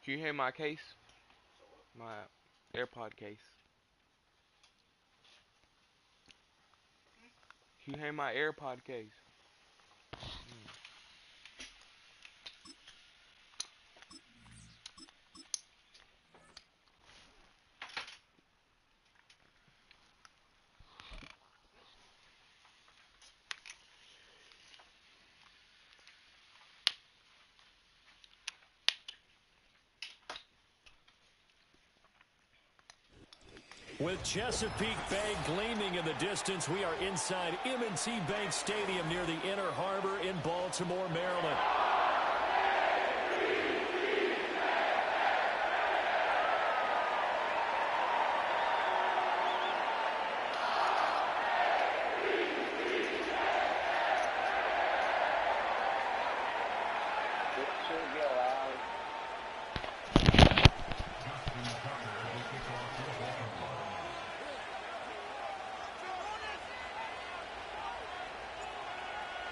Can you hear my case? My AirPod case. Can you hear my AirPod case? With Chesapeake Bay gleaming in the distance, we are inside M&T Bank Stadium near the Inner Harbor in Baltimore, Maryland.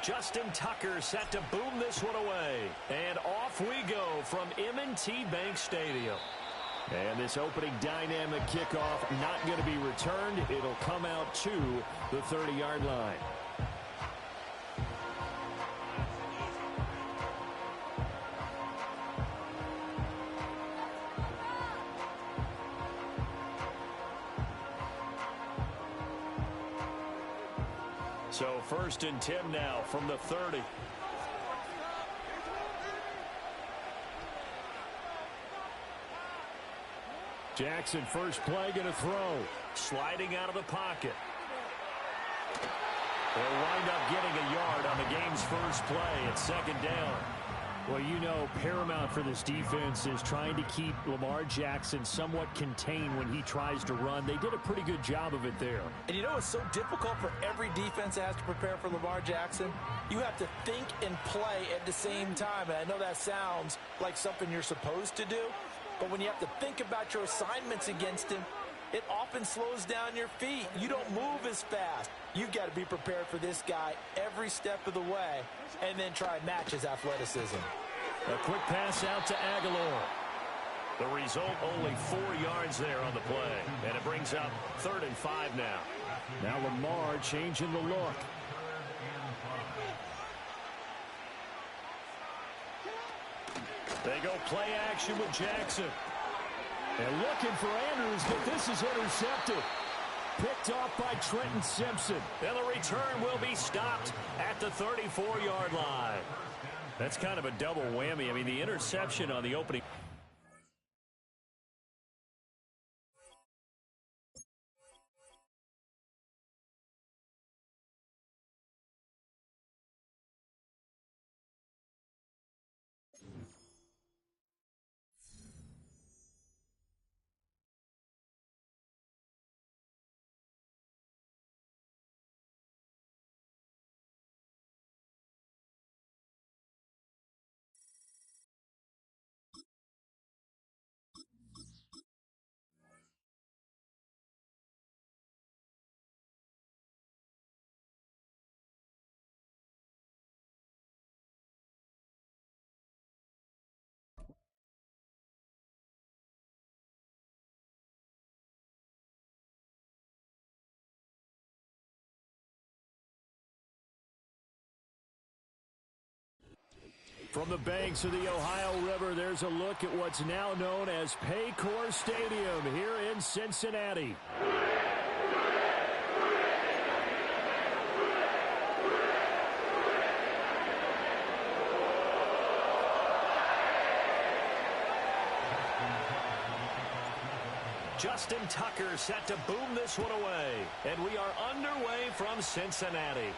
Justin Tucker set to boom this one away. And off we go from M&T Bank Stadium. And this opening dynamic kickoff not going to be returned. It'll come out to the 30-yard line. So 1st and 10 now from the 30. Jackson first play going to throw. Sliding out of the pocket. They'll wind up getting a yard on the game's first play at 2nd down. Well, you know, paramount for this defense is trying to keep Lamar Jackson somewhat contained when he tries to run. They did a pretty good job of it there. And you know it's so difficult for every defense that has to prepare for Lamar Jackson? You have to think and play at the same time. And I know that sounds like something you're supposed to do, but when you have to think about your assignments against him, it often slows down your feet. You don't move as fast. You've got to be prepared for this guy every step of the way and then try and match his athleticism. A quick pass out to Aguilar. The result, only 4 yards there on the play. And it brings up 3rd and 5 now. Now Lamar changing the look. They go play action with Jackson. And looking for Andrews, but this is intercepted. Picked off by Trenton Simpson. And the return will be stopped at the 34-yard line. That's kind of a double whammy. I mean, the interception on the opening. From the banks of the Ohio River, there's a look at what's now known as Paycor Stadium here in Cincinnati. Justin Tucker set to boom this one away. And we are underway from Cincinnati.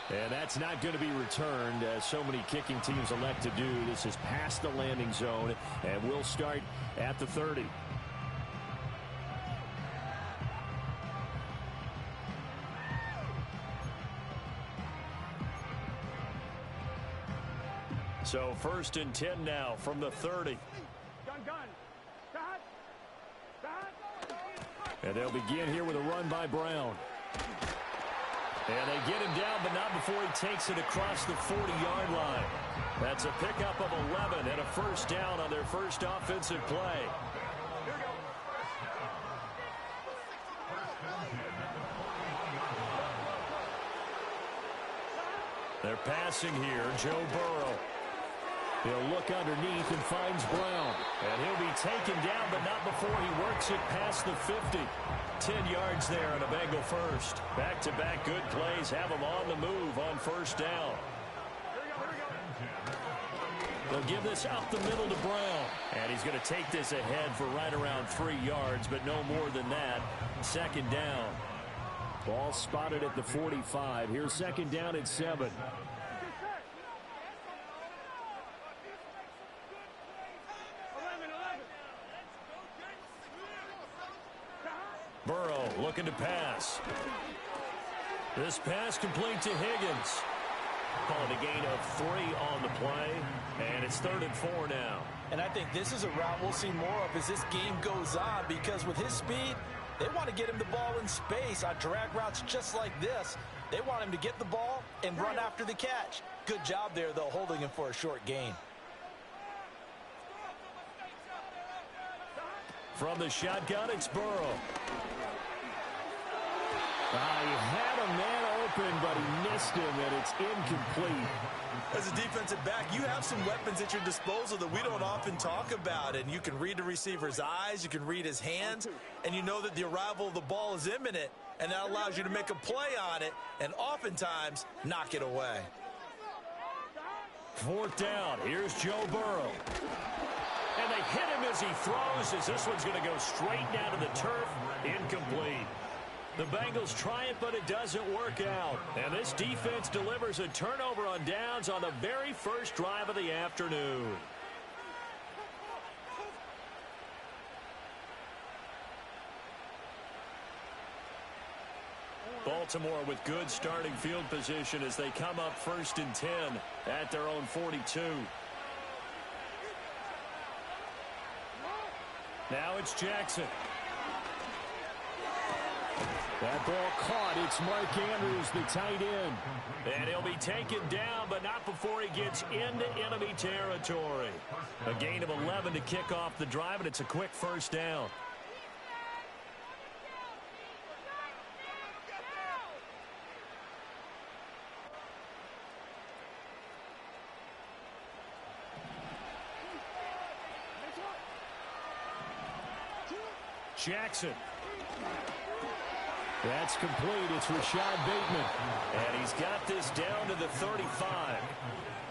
And that's not going to be returned, as so many kicking teams elect to do. This is past the landing zone, and we'll start at the 30. So 1st and 10 now from the 30. And they'll begin here with a run by Brown. And they get him down, but not before he takes it across the 40-yard line. That's a pickup of 11 and a first down on their first offensive play. They're passing here, Joe Burrow. He'll look underneath and finds Brown. And he'll be taken down, but not before he works it past the 50. 10 yards there and a Bengal first. Back-to-back good plays have him on the move on first down. They'll give this up the middle to Brown. And he's going to take this ahead for right around 3 yards, but no more than that. Second down. Ball spotted at the 45. Here's second down at 7. Burrow looking to pass. This pass complete to Higgins. Calling a gain of 3 on the play. And it's 3rd and 4 now. And I think this is a route we'll see more of as this game goes on, because with his speed, they want to get him the ball in space on drag routes just like this. They want him to get the ball and run after the catch. Good job there, though, holding him for a short gain. From the shotgun, it's Burrow. He had a man open, but he missed him, and it's incomplete. As a defensive back, you have some weapons at your disposal that we don't often talk about, and you can read the receiver's eyes, you can read his hands, and you know that the arrival of the ball is imminent, and that allows you to make a play on it and oftentimes knock it away. 4th down. Here's Joe Burrow. And they hit him as he throws, as this one's going to go straight down to the turf. Incomplete. The Bengals try it, but it doesn't work out. And this defense delivers a turnover on downs on the very first drive of the afternoon. Baltimore with good starting field position as they come up 1st and 10 at their own 42. Now it's Jackson. That ball caught. It's Mark Andrews, the tight end. And he'll be taken down, but not before he gets into enemy territory. A gain of 11 to kick off the drive, and it's a quick first down. Jackson. That's complete. It's Rashad Bateman. And he's got this down to the 35.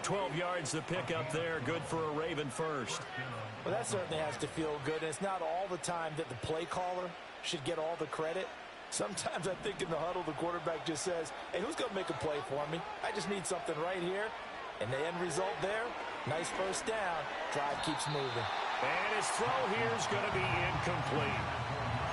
12 yards to pick up there. Good for a Raven first. Well, that certainly has to feel good. And it's not all the time that the play caller should get all the credit. Sometimes I think in the huddle, the quarterback just says, hey, who's going to make a play for me? I just need something right here. And the end result there, nice first down. Drive keeps moving. And his throw here is going to be incomplete.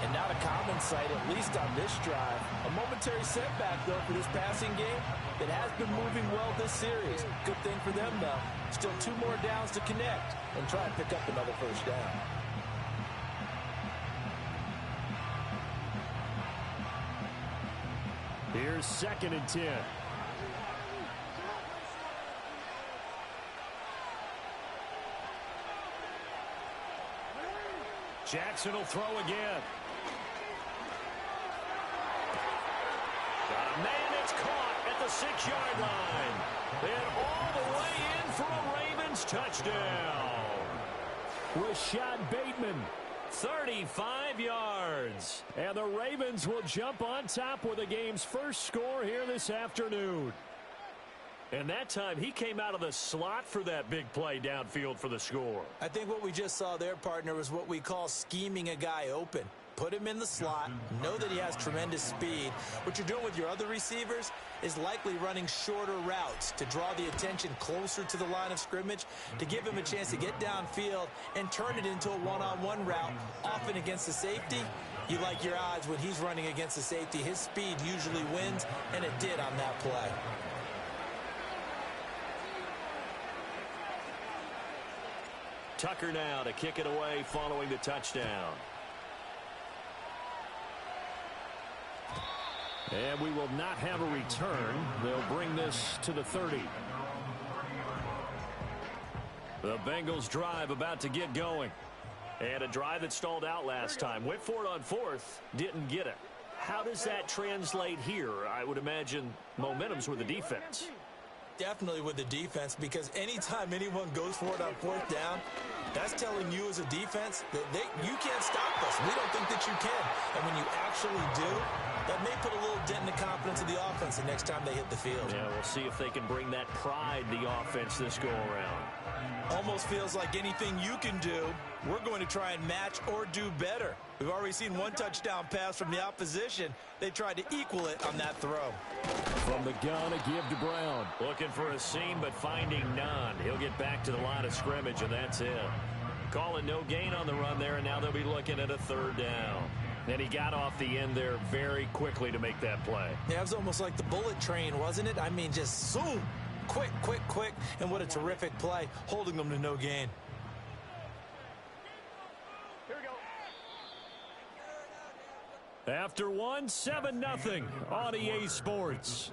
And not a common sight, at least on this drive. A momentary setback, though, for this passing game that has been moving well this series. Good thing for them, though. Still 2 more downs to connect and try and pick up another first down. Here's 2nd and 10. Jackson will throw again. Man, it's caught at the 6-yard line. And all the way in for a Ravens touchdown. Rashad Bateman, 35 yards. And the Ravens will jump on top with the game's first score here this afternoon. And that time, he came out of the slot for that big play downfield for the score. I think what we just saw there, partner, was what we call scheming a guy open. Put him in the slot, know that he has tremendous speed. What you're doing with your other receivers is likely running shorter routes to draw the attention closer to the line of scrimmage, to give him a chance to get downfield and turn it into a one-on-one route, often against the safety. You like your odds when he's running against the safety. His speed usually wins, and it did on that play. Tucker now to kick it away following the touchdown. And we will not have a return. They'll bring this to the 30. The Bengals drive about to get going. And a drive that stalled out last time. Went for it on fourth, didn't get it. How does that translate here? I would imagine momentum's with the defense. Definitely with the defense, because anytime anyone goes for it on fourth down, that's telling you as a defense that you can't stop us. We don't think that you can. And when you actually do, that may put a little dent in the confidence of the offense the next time they hit the field. Yeah, we'll see if they can bring that pride to the offense this go-around. Almost feels like anything you can do, we're going to try and match or do better. We've already seen one touchdown pass from the opposition. They tried to equal it on that throw. From the gun, a give to Brown. Looking for a seam, but finding none. He'll get back to the line of scrimmage, and that's it. Calling no gain on the run there, and now they'll be looking at a third down. And he got off the end there very quickly to make that play. Yeah, it was almost like the bullet train, wasn't it? I mean, just zoom. Quick, quick, quick. And what a terrific play, holding them to no gain. Here we go. After one, 7-0 on EA Sports.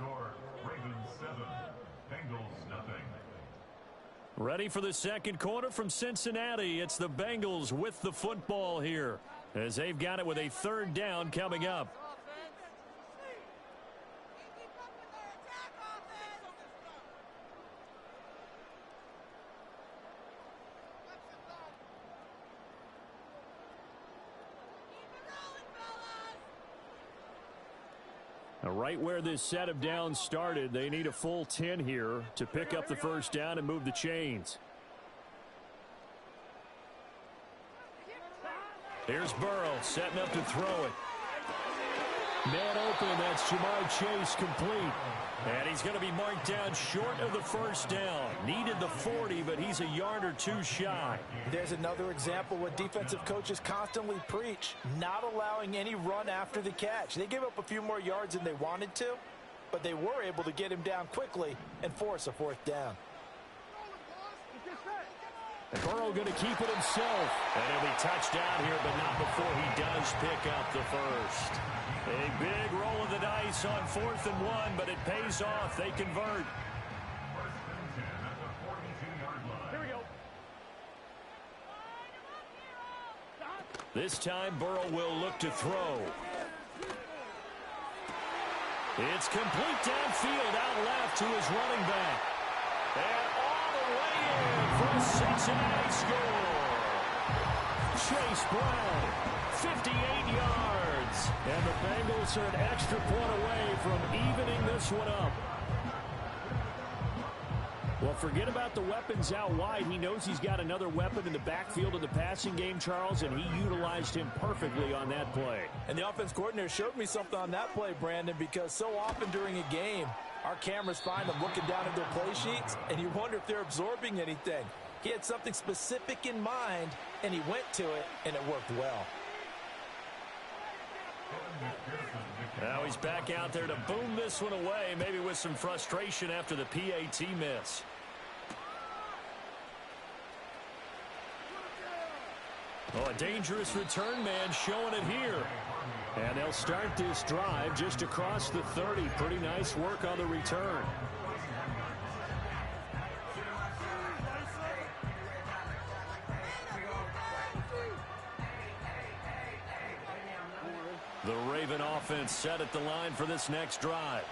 Ready for the second quarter from Cincinnati. It's the Bengals with the football here, as they've got it with a third down coming up. Right where this set of downs started, they need a full 10 here to pick up the first down and move the chains. Here's Burrow setting up to throw it. Man open, that's Jamar Chase complete. And he's going to be marked down short of the first down. Needed the 40, but he's a yard or two shy. There's another example what defensive coaches constantly preach, not allowing any run after the catch. They gave up a few more yards than they wanted to, but they were able to get him down quickly and force a fourth down. And Burrow going to keep it himself. And he'll be touched down here, but not before he does pick up the first. A big roll of the dice on 4th and 1, but it pays off. They convert. Here we go. This time, Burrow will look to throw. It's complete downfield out left to his running back. And all the way in for a Cincinnati score. Chase Brown, 58 yards. And the Bengals are an extra point away from evening this one up. Well, forget about the weapons out wide. He knows he's got another weapon in the backfield of the passing game, Charles, and he utilized him perfectly on that play. And the offense coordinator showed me something on that play, Brandon, because so often during a game, our cameras find them looking down at their play sheets, and you wonder if they're absorbing anything. He had something specific in mind, and he went to it, and it worked well. Now he's back out there to boom this one away, maybe with some frustration after the PAT miss. Oh, a dangerous return man showing it here. And they'll start this drive just across the 30. Pretty nice work on the return. The Raven offense set at the line for this next drive.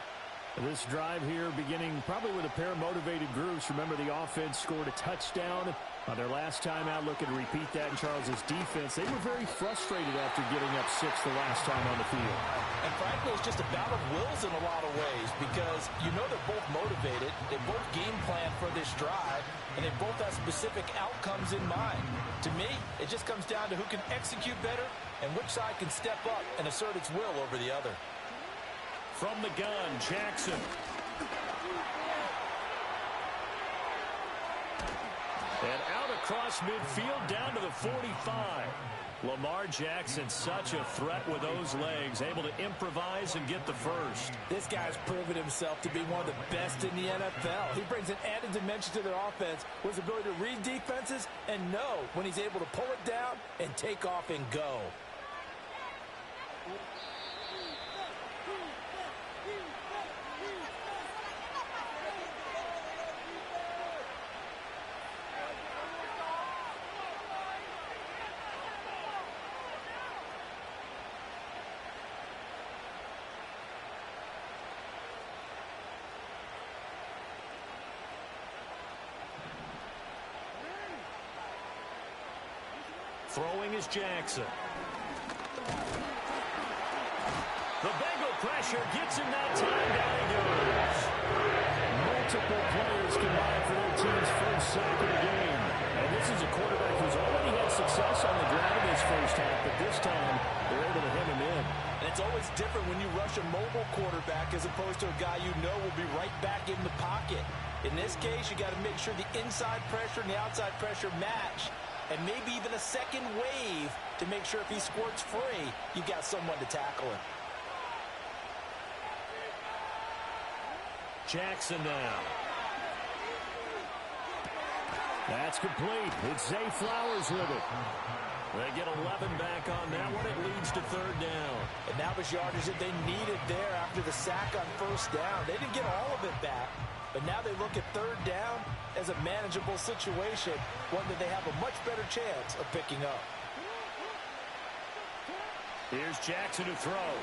This drive here beginning probably with a pair of motivated groups. Remember, the offense scored a touchdown on their last time out. Looking to repeat that in Charles's defense. They were very frustrated after getting up 6 the last time on the field. And frankly, it's just a battle of wills in a lot of ways, because you know they're both motivated. They both game plan for this drive, and they both have specific outcomes in mind. To me, it just comes down to who can execute better and which side can step up and assert its will over the other. From the gun, Jackson. And out across midfield down to the 45. Lamar Jackson, such a threat with those legs, able to improvise and get the first. This guy's proven himself to be one of the best in the NFL. He brings an added dimension to their offense with his ability to read defenses and know when he's able to pull it down and take off and go. Throwing is Jackson. The Bengal pressure gets him that time. Down he goes. Multiple players combined for their team's first sack of the game. And this is a quarterback who's already had success on the ground in this first half, but this time they're able to hem him in. And it's always different when you rush a mobile quarterback as opposed to a guy you know will be right back in the pocket. In this case, you got to make sure the inside pressure and the outside pressure match, and maybe even a second wave to make sure if he squirts free, you got someone to tackle him. Jackson now. That's complete. It's Zay Flowers with it. They get 11 back on that one. It leads to third down. And that was yardage that they needed there after the sack on first down. They didn't get all of it back, but now they look at third down as a manageable situation, one that they have a much better chance of picking up. Here's Jackson to throw.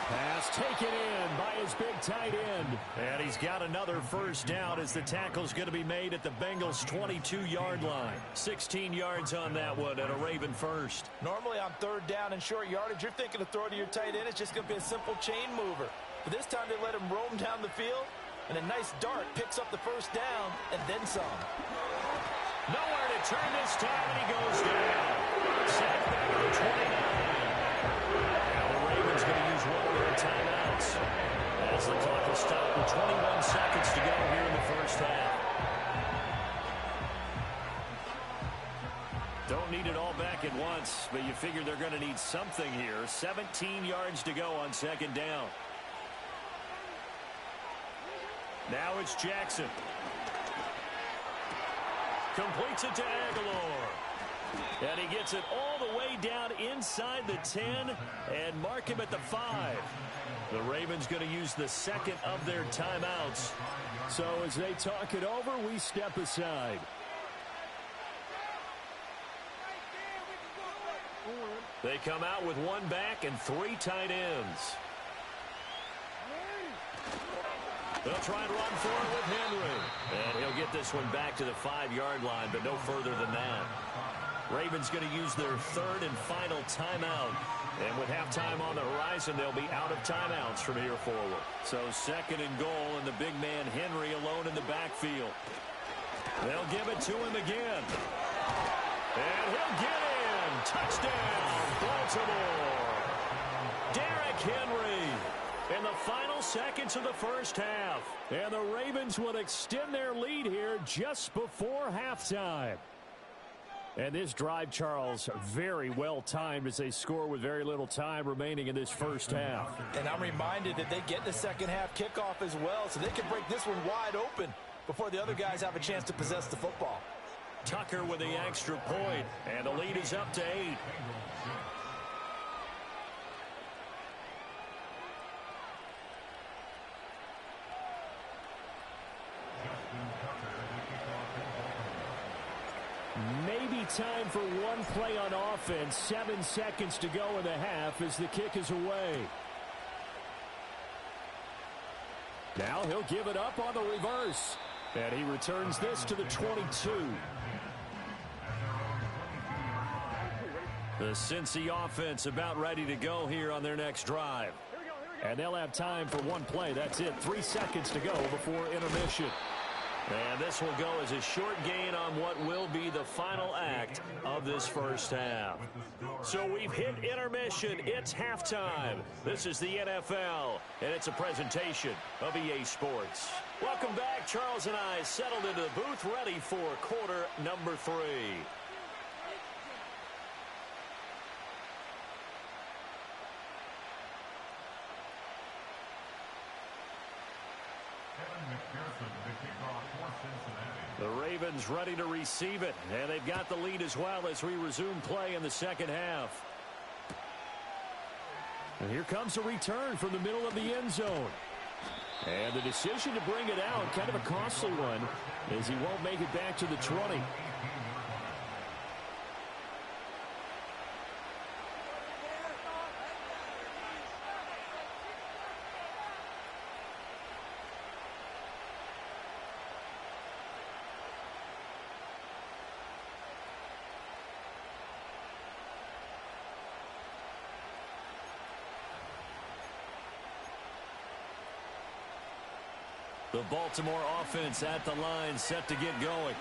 Pass taken in by his big tight end. And he's got another first down as the tackle's going to be made at the Bengals' 22-yard line. 16 yards on that one and a Raven first. Normally on third down and short yardage, you're thinking of throwing to your tight end. It's just going to be a simple chain mover. But this time they let him roam down the field, and a nice dart picks up the first down and then some. Nowhere to turn this time, and he goes down. Sacked back at the 29. Ravens going to use one of their timeouts as the clock is stopped with 21 seconds to go here in the first half. Don't need it all back at once, but you figure they're going to need something here. 17 yards to go on second down. Now it's Jackson. Completes it to Aguilar. And he gets it all the way down inside the 10 and mark him at the 5. The Ravens going to use the second of their timeouts. So as they talk it over, we step aside. They come out with one back and 3 tight ends. They'll try and run for it with Henry. And he'll get this one back to the 5-yard line, but no further than that. Ravens going to use their third and final timeout. And with halftime on the horizon, they'll be out of timeouts from here forward. So second and goal, and the big man Henry alone in the backfield. They'll give it to him again. And he'll get in. Touchdown, Baltimore. Derrick Henry in the final seconds of the first half. And the Ravens will extend their lead here just before halftime. And this drive, Charles, very well timed as they score with very little time remaining in this first half. And I'm reminded that they get the second half kickoff as well, so they can break this one wide open before the other guys have a chance to possess the football. Tucker with the extra point, and the lead is up to 8. Maybe time for one play on offense. 7 seconds to go in the half as the kick is away. Now he'll give it up on the reverse. And he returns this to the 22. The Cincy offense about ready to go here on their next drive. And they'll have time for one play. That's it. 3 seconds to go before intermission. And this will go as a short gain on what will be the final act of this first half. So we've hit intermission. It's halftime. This is the NFL, and it's a presentation of EA Sports. Welcome back. Charles and I settled into the booth, ready for quarter number 3. The Ravens ready to receive it, and they've got the lead as well as we resume play in the second half. And here comes a return from the middle of the end zone. And the decision to bring it out, kind of a costly one, as he won't make it back to the 20. The Baltimore offense at the line, set to get going.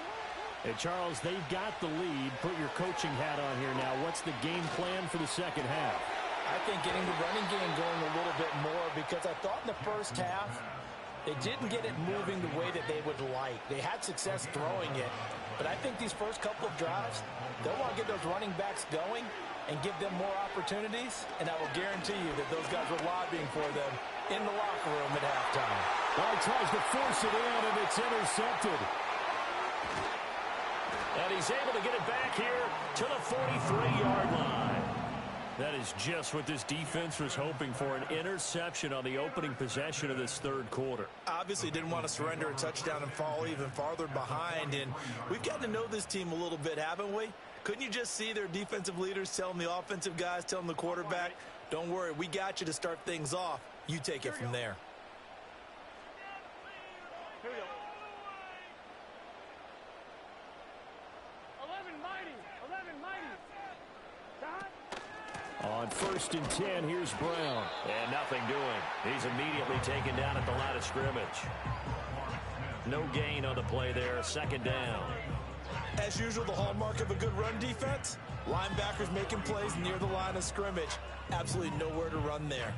Hey, Charles, they've got the lead. Put your coaching hat on here now. What's the game plan for the second half? I think getting the running game going a little bit more, because I thought in the first half they didn't get it moving the way that they would like. They had success throwing it, but I think these first couple of drives, they'll want to get those running backs going and give them more opportunities, and I will guarantee you that those guys were lobbying for them in the locker room at halftime. Well, he tries to force it in, and it's intercepted. And he's able to get it back here to the 43-yard line. That is just what this defense was hoping for, an interception on the opening possession of this third quarter. Obviously didn't want to surrender a touchdown and fall even farther behind, and we've gotten to know this team a little bit, haven't we? Couldn't you just see their defensive leaders telling the offensive guys, telling the quarterback, don't worry, we got you to start things off. You take it from there. Here we go. 11 mighty. 11 mighty. On 1st and 10, here's Brown. And nothing doing. He's immediately taken down at the line of scrimmage. No gain on the play there. Second down. As usual, the hallmark of a good run defense, linebackers making plays near the line of scrimmage. Absolutely nowhere to run there.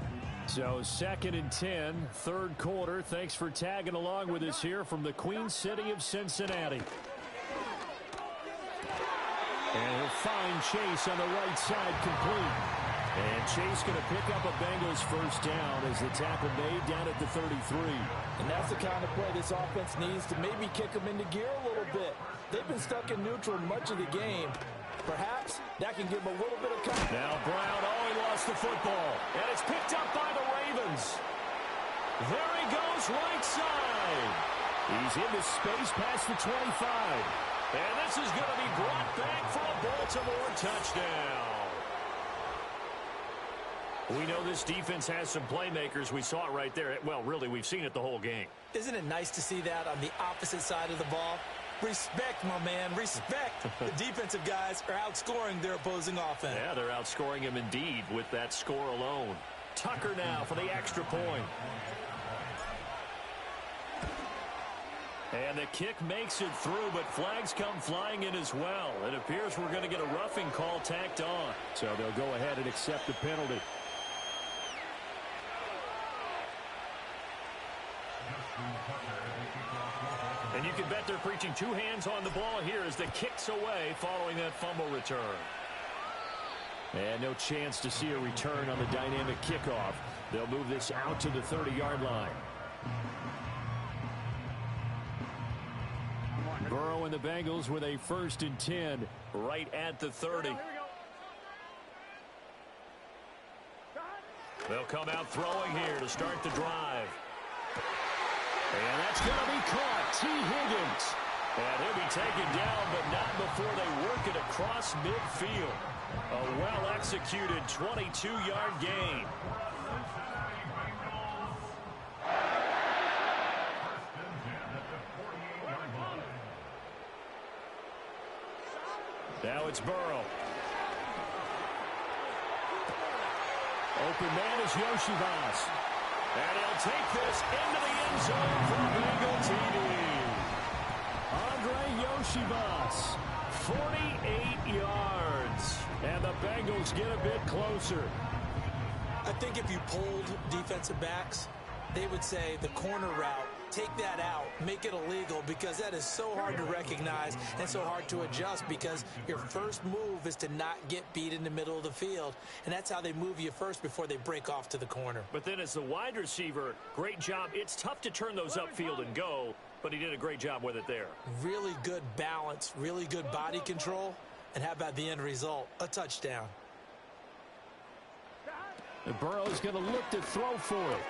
So 2nd and 10, third quarter. Thanks for tagging along with us here from the Queen City of Cincinnati. And he'll find Chase on the right side, complete. And Chase going to pick up a Bengals first down as the tackle made down at the 33. And that's the kind of play this offense needs to maybe kick them into gear a little bit. They've been stuck in neutral much of the game. Perhaps that can give them a little bit of confidence. Now Brown, he lost the football. And it's picked up by the Ravens. There he goes, right side. He's into space past the 25. And this is going to be brought back for a Baltimore touchdown. We know this defense has some playmakers. We saw it right there. Well, really, we've seen it the whole game. Isn't it nice to see that on the opposite side of the ball? Respect, my man, respect. The defensive guys are outscoring their opposing offense. Yeah, they're outscoring him indeed with that score alone. Tucker now for the extra point. And the kick makes it through, but flags come flying in as well. It appears we're going to get a roughing call tacked on. So they'll go ahead and accept the penalty. And you can bet they're preaching two hands on the ball here as the kick's away following that fumble return. And no chance to see a return on the dynamic kickoff. They'll move this out to the 30-yard line. Burrow and the Bengals with a 1st and 10 right at the 30. They'll come out throwing here to start the drive. And that's going to be caught. T. Higgins. And he'll be taken down, but not before they work it across midfield. A well-executed 22-yard gain. Now it's Burrow. Open man is Yoshivas. And he'll take this into the end zone for a Bengal TD. Andre Yoshivas, 48 yards. and the Bengals get a bit closer. I think if you polled defensive backs, they would say the corner route, take that out, make it illegal, because that is so hard to recognize and so hard to adjust, because your first move is to not get beat in the middle of the field, and that's how they move you first before they break off to the corner. But then as the wide receiver, great job. It's tough to turn those upfield and go, but he did a great job with it there. Really good balance, really good body control, and how about the end result? A touchdown. And Burrow's going to look to throw for it.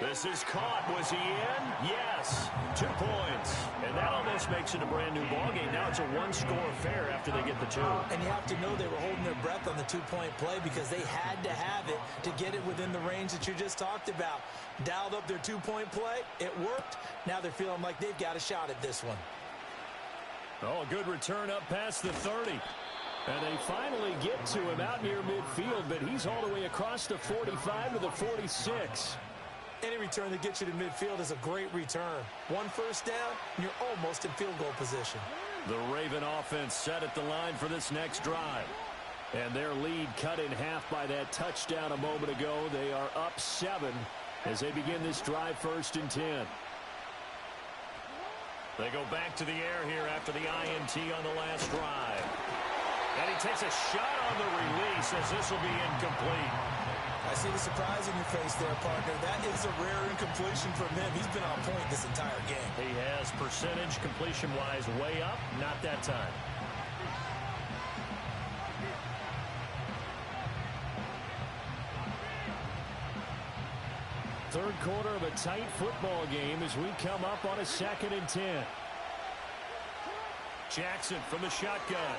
This is caught. Was he in? Yes. 2 points. And that almost makes it a brand new ballgame. Now it's a one-score affair after they get the 2. And you have to know they were holding their breath on the two-point play because they had to have it to get it within the range that you just talked about. Dialed up their two-point play. It worked. Now they're feeling like they've got a shot at this one. Oh, a good return up past the 30. And they finally get to him out near midfield, but he's all the way across the 45 to the 46. Any return that gets you to midfield is a great return. One first down, and you're almost in field goal position. The Raven offense set at the line for this next drive. And their lead cut in half by that touchdown a moment ago. They are up 7 as they begin this drive, 1st and 10. They go back to the air here after the INT on the last drive. And he takes a shot on the release as this will be incomplete. I see the surprise in your face there, partner. That is a rare incompletion from him. He's been on point this entire game. He has percentage completion-wise way up, not that time. Third quarter of a tight football game as we come up on a 2nd and 10. Jackson from the shotgun.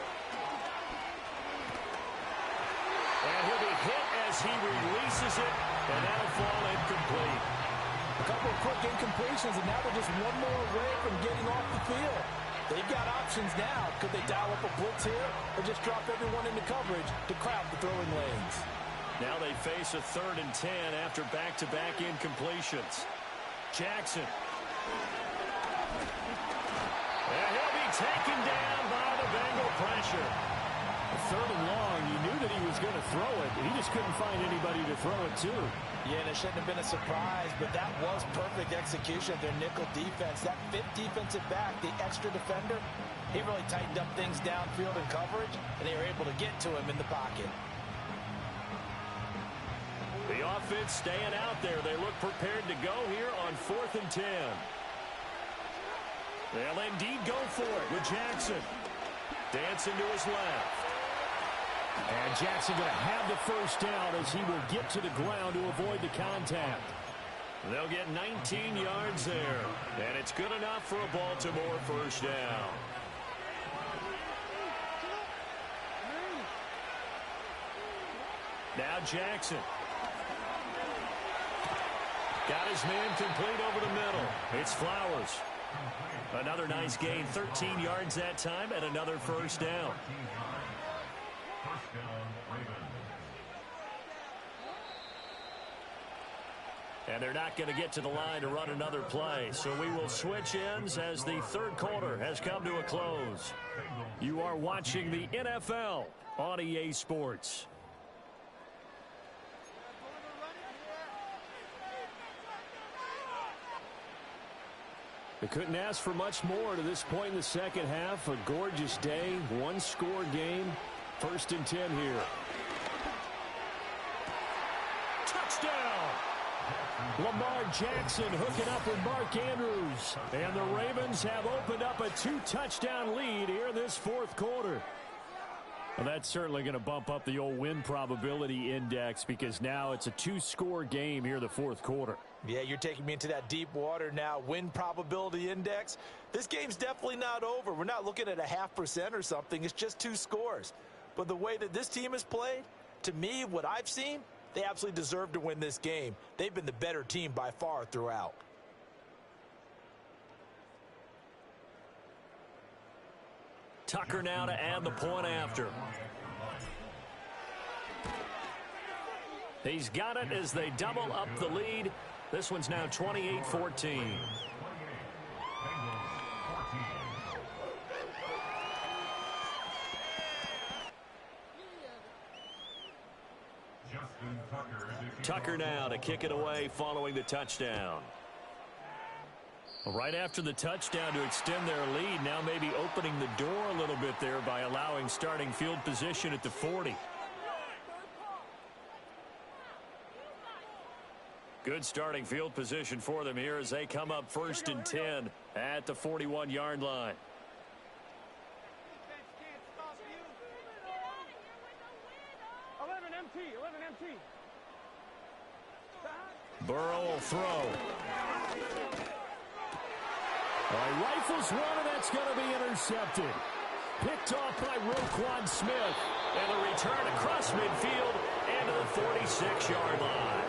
And he'll be hit as he releases it, and that'll fall incomplete. A couple of quick incompletions, and now they're just one more away from getting off the field. They've got options now. Could they dial up a blitz here or just drop everyone into coverage to crowd the throwing lanes? Now they face a 3rd and 10 after back-to-back incompletions. Jackson. And he'll be taken down by the Bengal pressure. 3rd and long, you knew that he was going to throw it. He just couldn't find anybody to throw it to. Yeah, and it shouldn't have been a surprise, but that was perfect execution of their nickel defense. That 5th defensive back, the extra defender, he really tightened up things downfield in coverage, and they were able to get to him in the pocket. The offense staying out there. They look prepared to go here on 4th and 10. They'll indeed go for it with Jackson. Dancing to his left. And Jackson going to have the first down as he will get to the ground to avoid the contact. They'll get 19 yards there. And it's good enough for a Baltimore first down. Now Jackson. Got his man complete over the middle. It's Flowers. Another nice gain, 13 yards that time, and another first down. And they're not going to get to the line to run another play. So we will switch ends as the 3rd quarter has come to a close. You are watching the NFL on EA Sports. They couldn't ask for much more to this point in the second half. A gorgeous day, one-score game. 1st and 10 here. Touchdown! Lamar Jackson hooking up with Mark Andrews. And the Ravens have opened up a 2-touchdown lead here in this 4th quarter. Well, that's certainly going to bump up the old win probability index because now it's a 2-score game here in the 4th quarter. Yeah, you're taking me into that deep water now. Win probability index. This game's definitely not over. We're not looking at a 0.5% or something. It's just 2 scores. But the way that this team has played, to me, what I've seen, they absolutely deserve to win this game. They've been the better team by far throughout. Tucker now to add the point after. He's got it as they double up the lead. This one's now 28-14. Tucker now to kick it away following the touchdown. Right after the touchdown to extend their lead, now maybe opening the door a little bit there by allowing starting field position at the 40. Good starting field position for them here as they come up 1st and 10 at the 41-yard line. Burrow will throw. Rifles one, and that's going to be intercepted. Picked off by Roquan Smith. And the return across midfield and to the 46-yard line.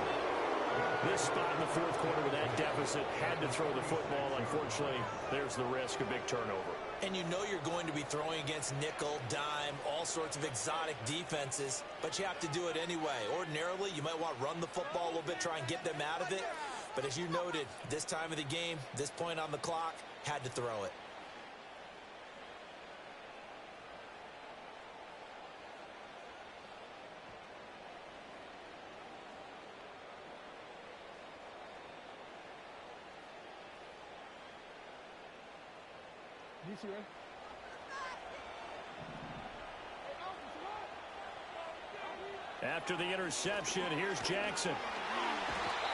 This spot in the 4th quarter with that deficit had to throw the football. Unfortunately, there's the risk of big turnover. And you know you're going to be throwing against nickel, dime, all sorts of exotic defenses, but you have to do it anyway. Ordinarily, you might want to run the football a little bit, try and get them out of it. But as you noted, this time of the game, this point on the clock, had to throw it. DC, right? After the interception, here's Jackson.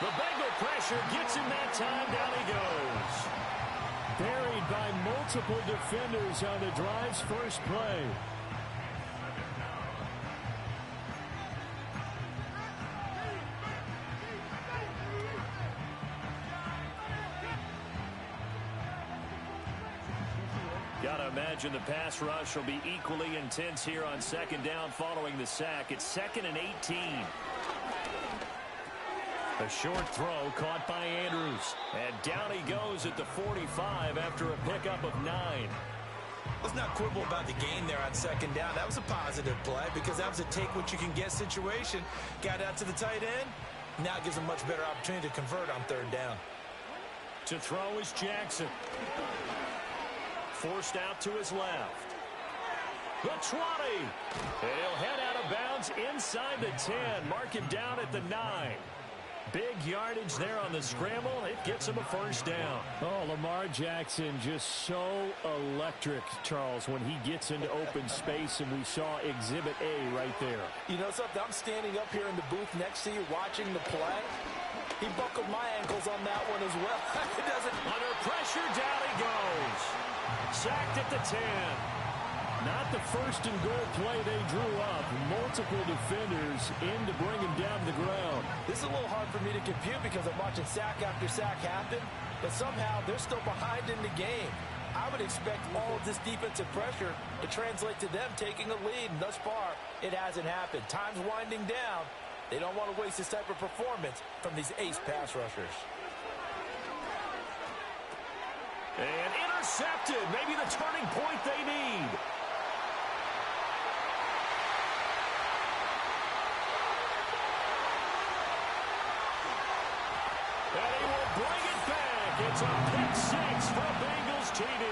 The Bengal pressure gets him that time. Down he goes. Buried by multiple defenders on the drive's first play. Gotta imagine the pass rush will be equally intense here on second down following the sack. It's 2nd and 18. A short throw caught by Andrews. And down he goes at the 45 after a pickup of 9. Let's not quibble about the gain there on second down. That was a positive play because that was a take-what-you-can-get situation. Got out to the tight end. Now it gives him a much better opportunity to convert on third down. To throw is Jackson. Forced out to his left. The 20. He'll head out of bounds inside the 10. Mark him down at the 9. Big yardage there on the scramble. It gets him a first down. Oh, Lamar Jackson just so electric, Charles, when he gets into open space, and we saw Exhibit A right there. You know something? I'm standing up here in the booth next to you watching the play. He buckled my ankles on that one as well. It doesn't. Under pressure, down he goes. Sacked at the 10. Not the first and goal play they drew up. Multiple defenders in to bring him down to the ground. This is a little hard for me to compute because I'm watching sack after sack happen, but somehow they're still behind in the game. I would expect all of this defensive pressure to translate to them taking a lead, and thus far, it hasn't happened. Time's winding down. They don't want to waste this type of performance from these ace pass rushers. And intercepted. Maybe the turning point they need. And he will bring it back. It's a pick six for Bengals TD.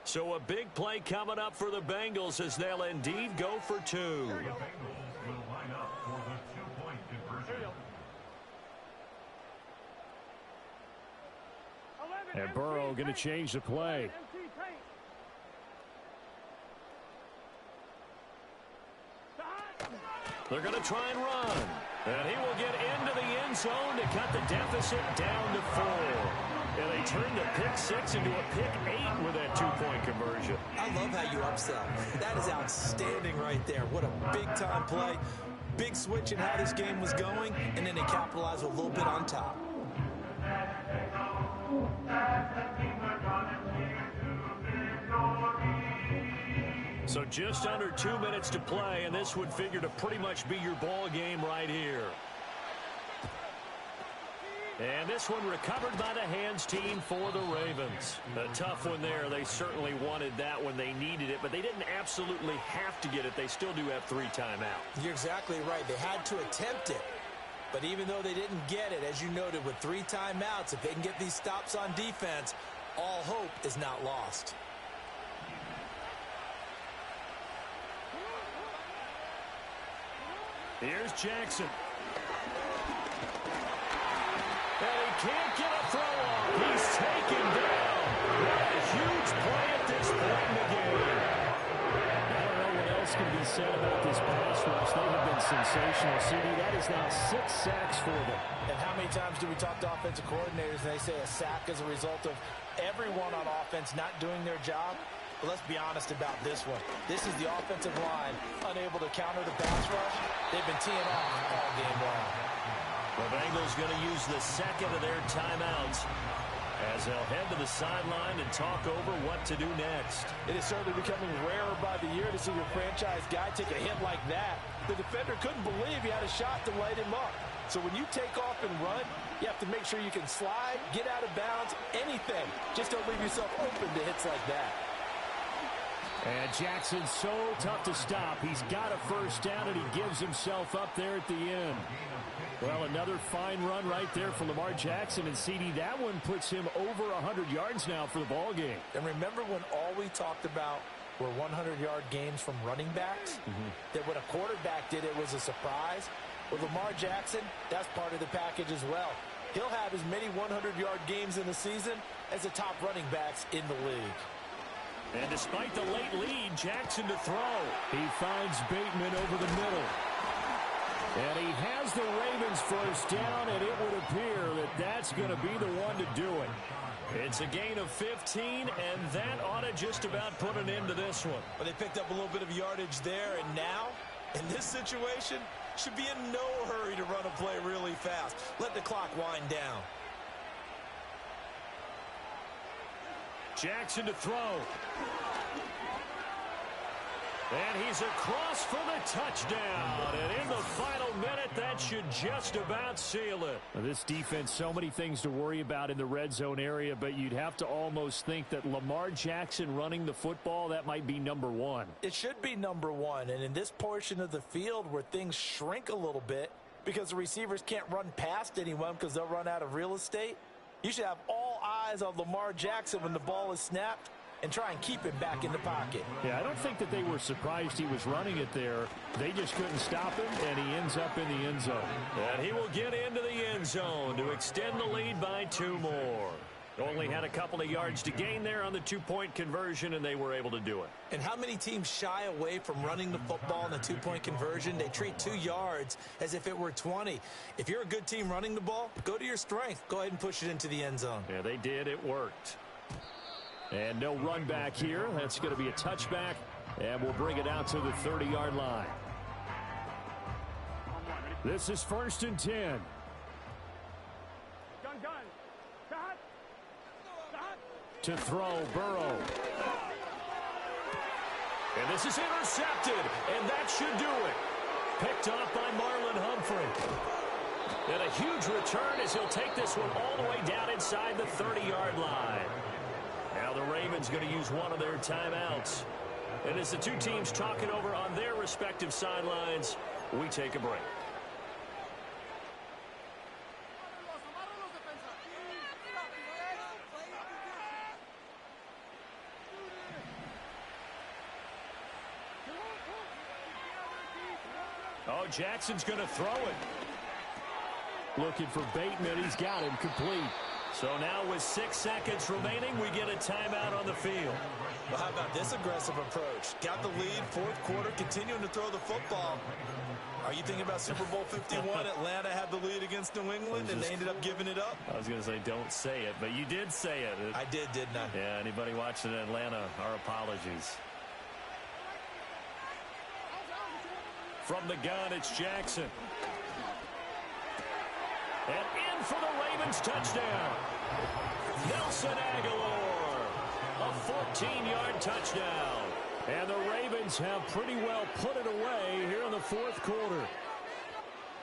So a big play coming up for the Bengals as they'll indeed go for 2. The Bengals will line up for the two-point conversion. And Burrow going to change the play. They're going to try and run. And he will get into the end zone to cut the deficit down to 4. And they turn the pick 6 into a pick 8 with that two-point conversion. I love how you upsell. That is outstanding right there. What a big-time play. Big switch in how this game was going, and then they capitalized with a little bit on top. So just under 2 minutes to play, and this would figure to pretty much be your ball game right here. And this one recovered by the hands team for the Ravens. A tough one there. They certainly wanted that when they needed it, but they didn't absolutely have to get it. They still do have 3 timeouts. You're exactly right. They had to attempt it. But even though they didn't get it, as you noted, with 3 timeouts, if they can get these stops on defense, all hope is not lost. Here's Jackson. And he can't get a throw off. He's taken down. What a huge play at this point in the game. I don't know what else can be said about this pass rush. They have been sensational, CD. That is now 6 sacks for them. And how many times do we talk to offensive coordinators and they say a sack is a result of everyone on offense not doing their job? But let's be honest about this one. This is the offensive line unable to counter the pass rush. They've been teeing off all game long. The Bengals going to use the second of their timeouts as as they'll head to the sideline and talk over what to do next. It is certainly becoming rarer by the year to see your franchise guy take a hit like that. The defender couldn't believe he had a shot to light him up. So when you take off and run, you have to make sure you can slide, get out of bounds, anything. Just don't leave yourself open to hits like that. And Jackson's so tough to stop. He's got a first down, and he gives himself up there at the end. Well, another fine run right there for Lamar Jackson. And, CD, that one puts him over 100 yards now for the ball game. And remember when all we talked about were 100-yard games from running backs? That when a quarterback did it was a surprise? With Lamar Jackson, that's part of the package as well. He'll have as many 100-yard games in the season as the top running backs in the league. And despite the late lead, Jackson to throw. He finds Bateman over the middle. And he has the Ravens first down, and it would appear that that's going to be the one to do it. It's a gain of 15, and that ought to just about put an end to this one. But they picked up a little bit of yardage there, and now, in this situation, should be in no hurry to run a play really fast. Let the clock wind down. Jackson to throw. And he's across for the touchdown. And in the final minute, that should just about seal it. Now, this defense, so many things to worry about in the red zone area, but you'd have to almost think that Lamar Jackson running the football, that might be number one. It should be number one. And in this portion of the field where things shrink a little bit because the receivers can't run past anyone because they'll run out of real estate, you should have all eyes on Lamar Jackson when the ball is snapped and try and keep him back in the pocket. Yeah, I don't think that they were surprised he was running it there. They just couldn't stop him, and he ends up in the end zone. And he will get into the end zone to extend the lead by 2 more. Only had a couple of yards to gain there on the 2-point conversion, and they were able to do it. And how many teams shy away from running the football in the 2-point conversion? They treat 2 yards as if it were 20. If you're a good team running the ball, go to your strength. Go ahead and push it into the end zone. Yeah, they did. It worked. And no run back here. That's going to be a touchback, and we'll bring it out to the 30-yard line. This is 1st and 10. To throw, Burrow. And this is intercepted, and that should do it. Picked off by Marlon Humphrey. And a huge return as he'll take this one all the way down inside the 30-yard line. Now the Ravens going to use one of their timeouts. And as the two teams talk it over on their respective sidelines, we take a break. Oh, Jackson's going to throw it. Looking for Bateman. He's got him complete. So now with 6 seconds remaining, we get a timeout on the field. Well, how about this aggressive approach? Got the lead, 4th quarter, continuing to throw the football. Are you thinking about Super Bowl 51? Atlanta had the lead against New England, and they ended up giving it up? I was going to say, don't say it, but you did say it. I did, didn't I? Yeah, anybody watching Atlanta, our apologies. From the gun, it's Jackson. And in for the Ravens touchdown. Nelson Aguilar. A 14-yard touchdown. And the Ravens have pretty well put it away here in the 4th quarter.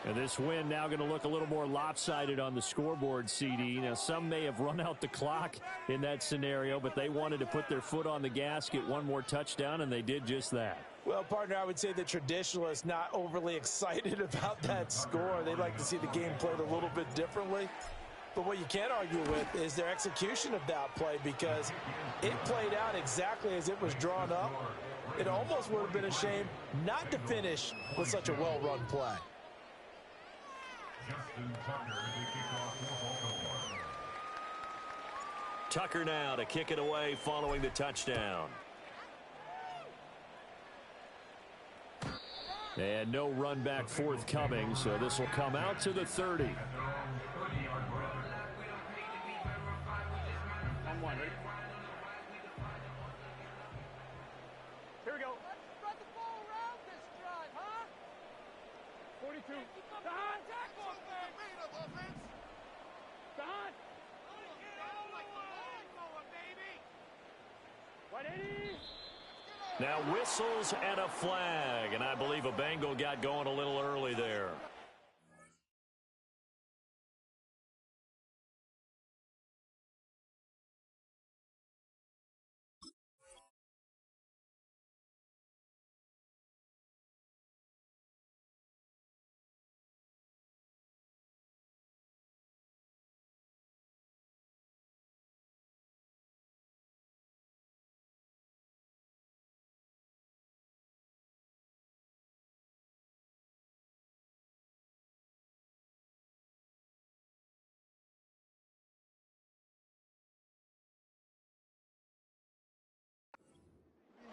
And this win now going to look a little more lopsided on the scoreboard, CD. Now, some may have run out the clock in that scenario, but they wanted to put their foot on the gas, get one more touchdown, and they did just that. Well, partner, I would say the traditionalists not overly excited about that score. They'd like to see the game played a little bit differently. But what you can't argue with is their execution of that play, because it played out exactly as it was drawn up. It almost would have been a shame not to finish with such a well-run play. Tucker now to kick it away following the touchdown. And no run back forthcoming, so this will come out to the 30. Here we go. Let's spread the ball around this drive, huh? 42. Don! Don! Now whistles and a flag, and I believe a Bengal got going a little early there.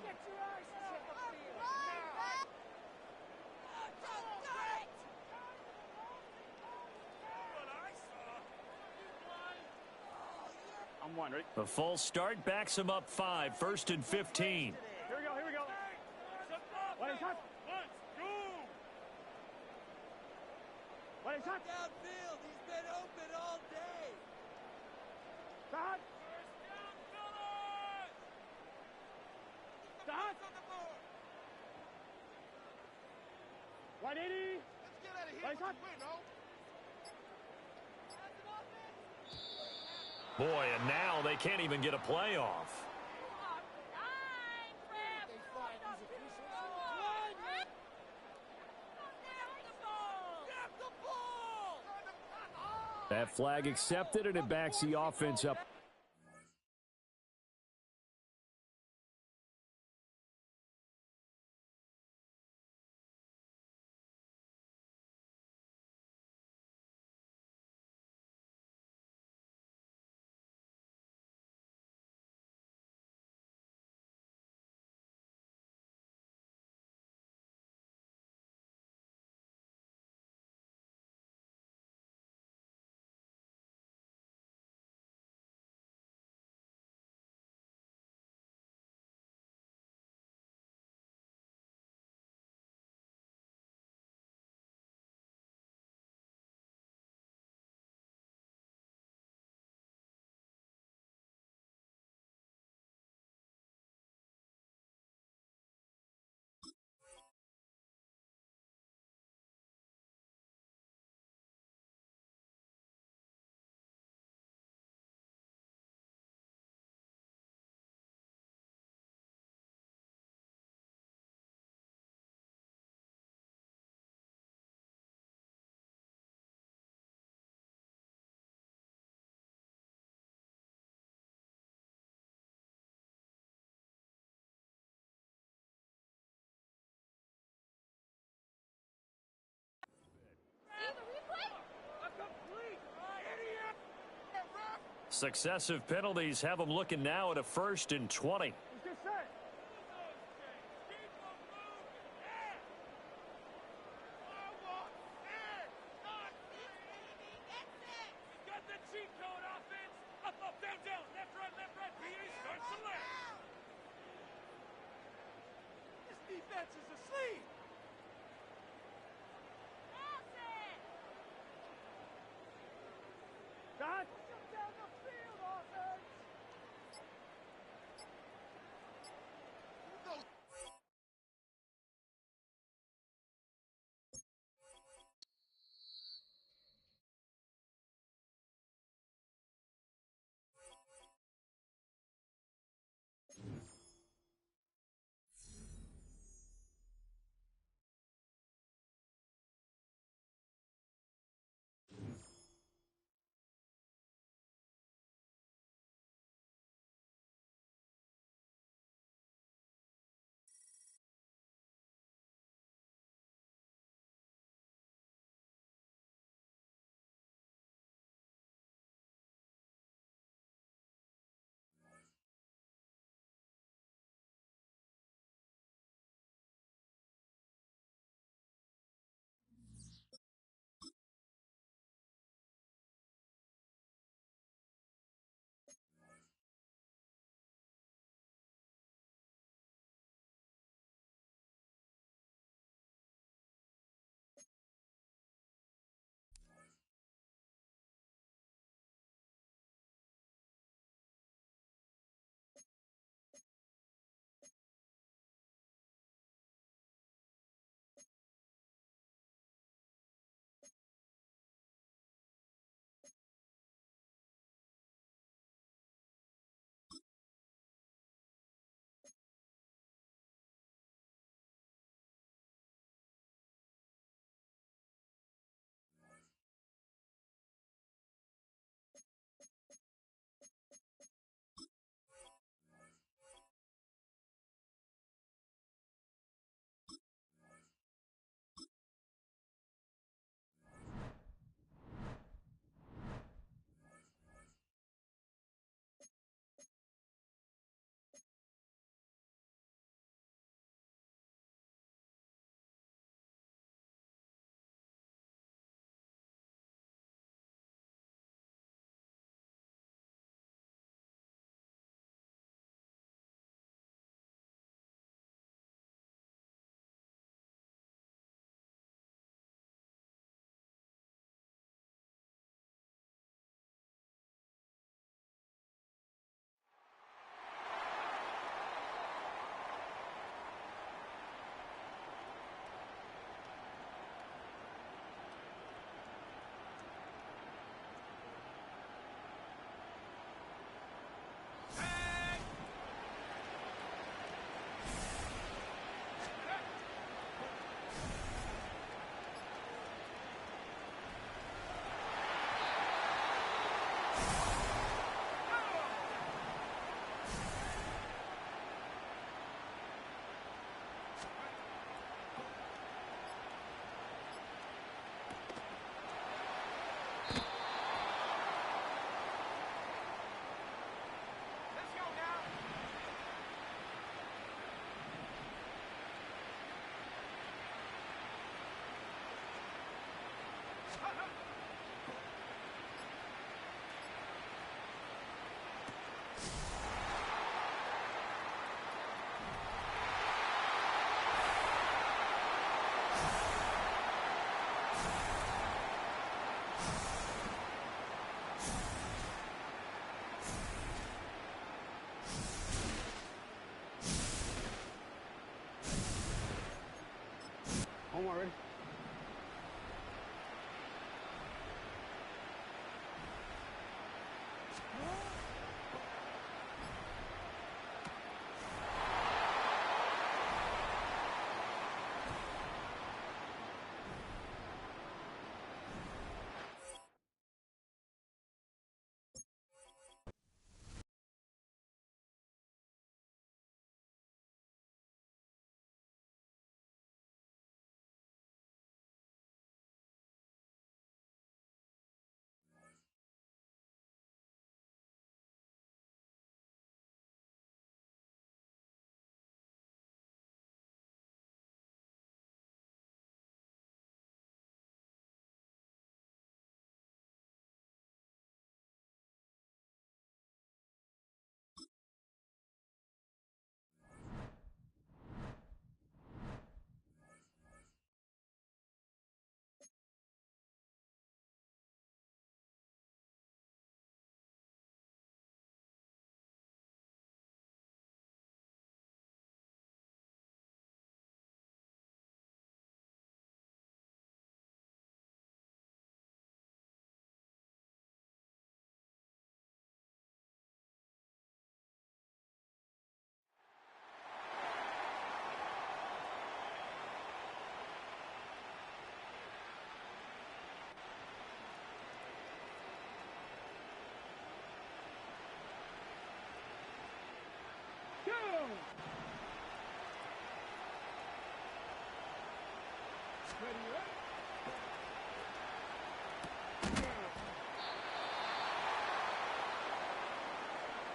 Get your asses on the field now! I'm wondering. The full start backs him up 5, 1st and 15. Here we go, here we go. What is that? What is that? Downfield, he's been open all day! Start. Start. 180. Let's get out of here What is that? Boy, and now they can't even get a playoff. That flag accepted, and it backs the offense up. Successive penalties have them looking now at a 1st and 20. This defense is asleep! Start. Down the field, offense!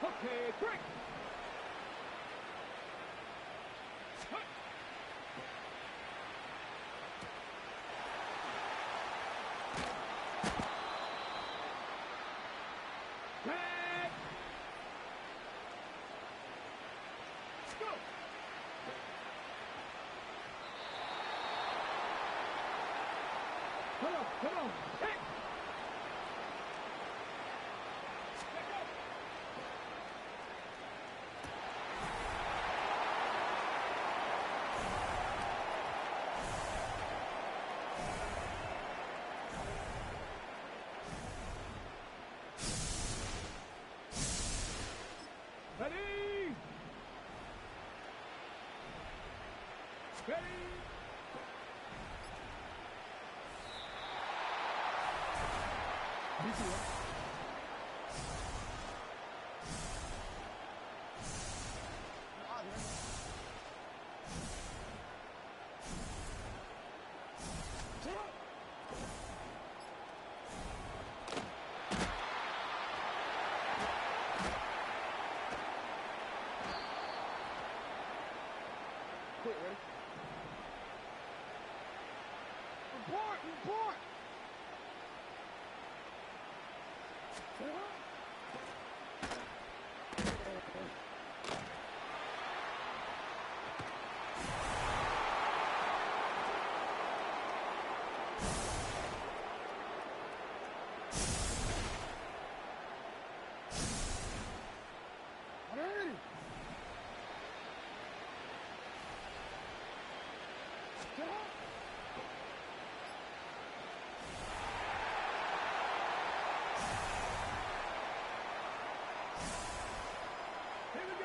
Okay, break. Back. Go. Come on. Hey. Ready? Ready? Quit, ready? Report! Ready?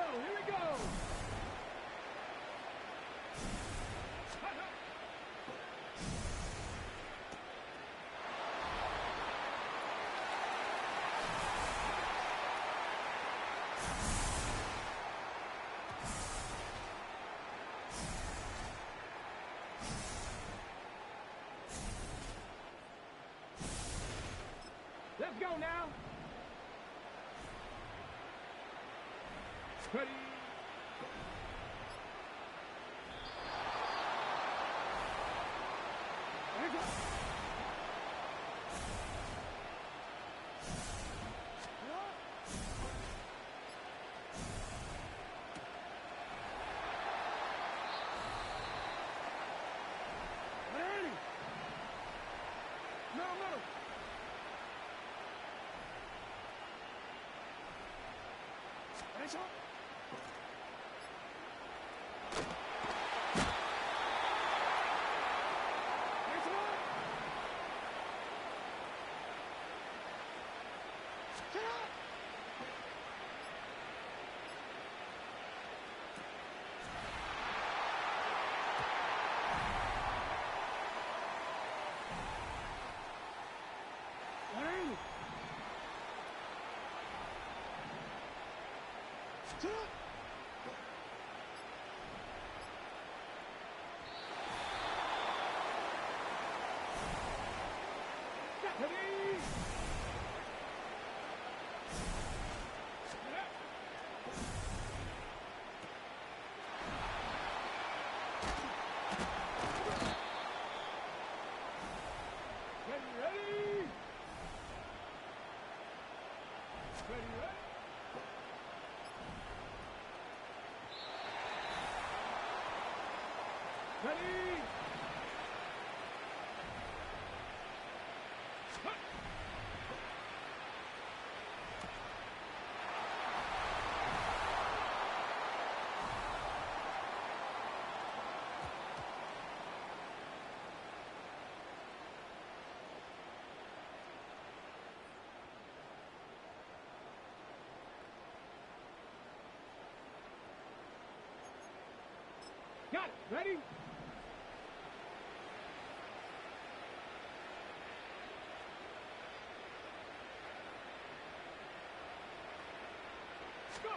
Here we go! Let's go now! Ready? Ready, go! Ready? No. Ready, shot? Ready? Got it. Ready? Go!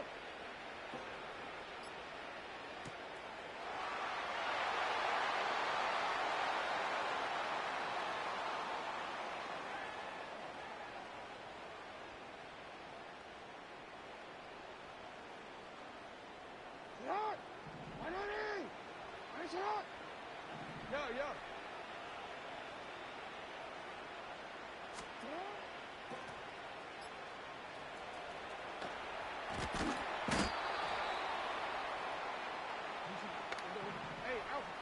Yo, yo. Hey, Alpha.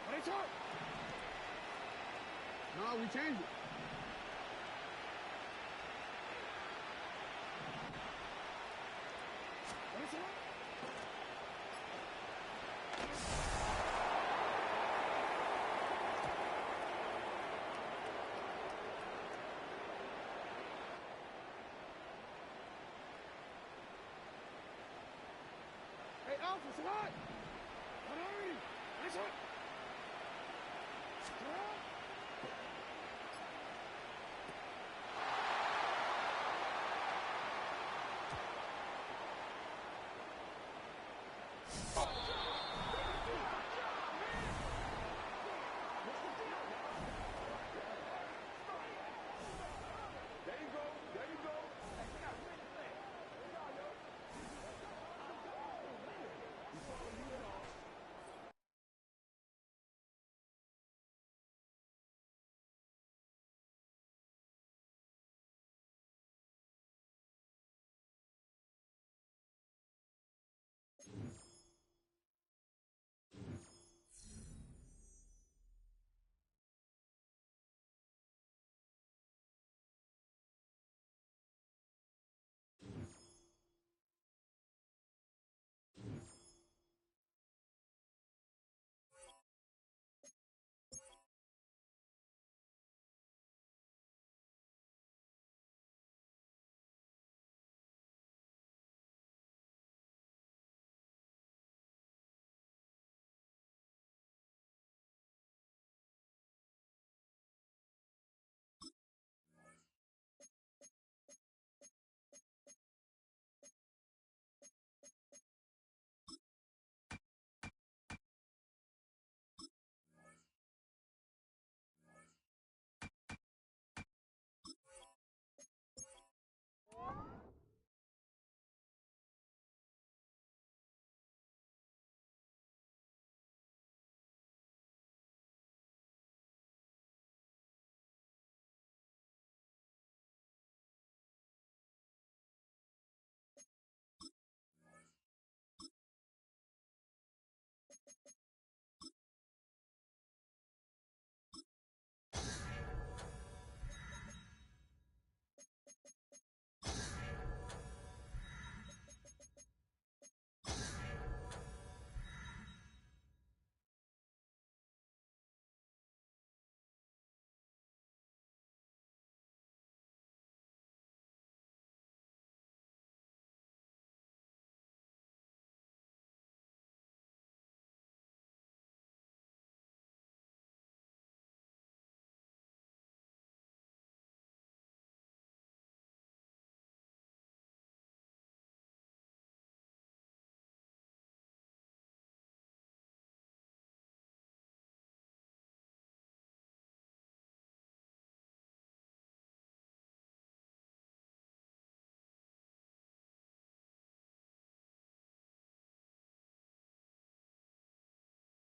What they talk? No, we changed it. What they talk? Hey, Alpha, it's hot. What are you? What's up?